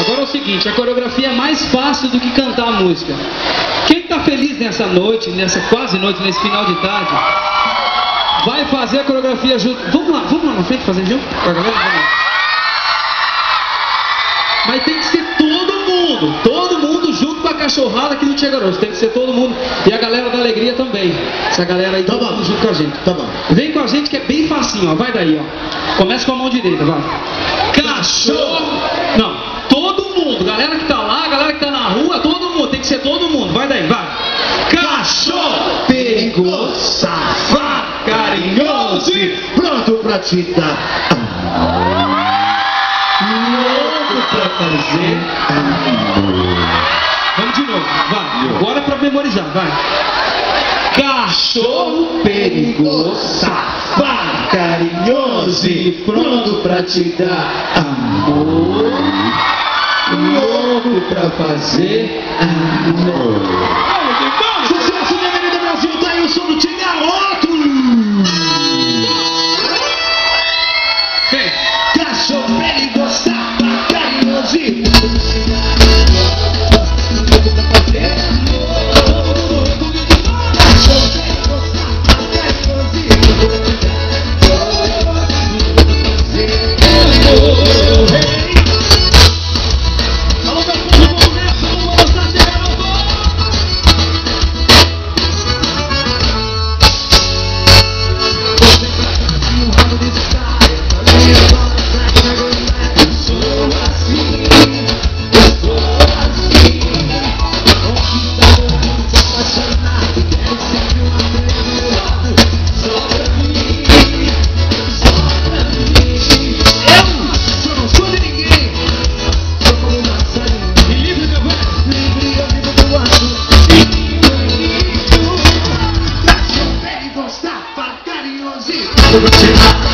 Agora é o seguinte, a coreografia é mais fácil do que cantar a música. Quem tá feliz nessa noite, nessa quase noite, nesse final de tarde, vai fazer a coreografia junto. Vamos lá na frente fazer junto com a galera? Vamos lá. Mas tem que ser todo mundo junto com a cachorrada aqui do Tia Garoto. Tem que ser todo mundo. E a galera da alegria também. Essa galera aí tá bom, junto com a gente. Tá bom. Vem com a gente que é bem facinho, ó. Vai daí, ó. Começa com a mão direita, vai. Cachorro. Não, todo mundo. Galera que tá lá, galera que tá na rua, todo mundo. Tem que ser todo mundo. Vai daí, vai. Cachorro Perigoso, safado, carinhoso e pronto pra te dar amor. Louco pra fazer amor. Vamos de novo, vai. Agora é pra memorizar, vai. Cachorro Perigoso, safado, carinhoso e pronto pra te dar amor. Louco pra fazer amor. Sucesso da Avenida Brasil, tá aí o som do Tia Garoto. Vem. Cachorro perigoso, safado, carinhoso e Vou te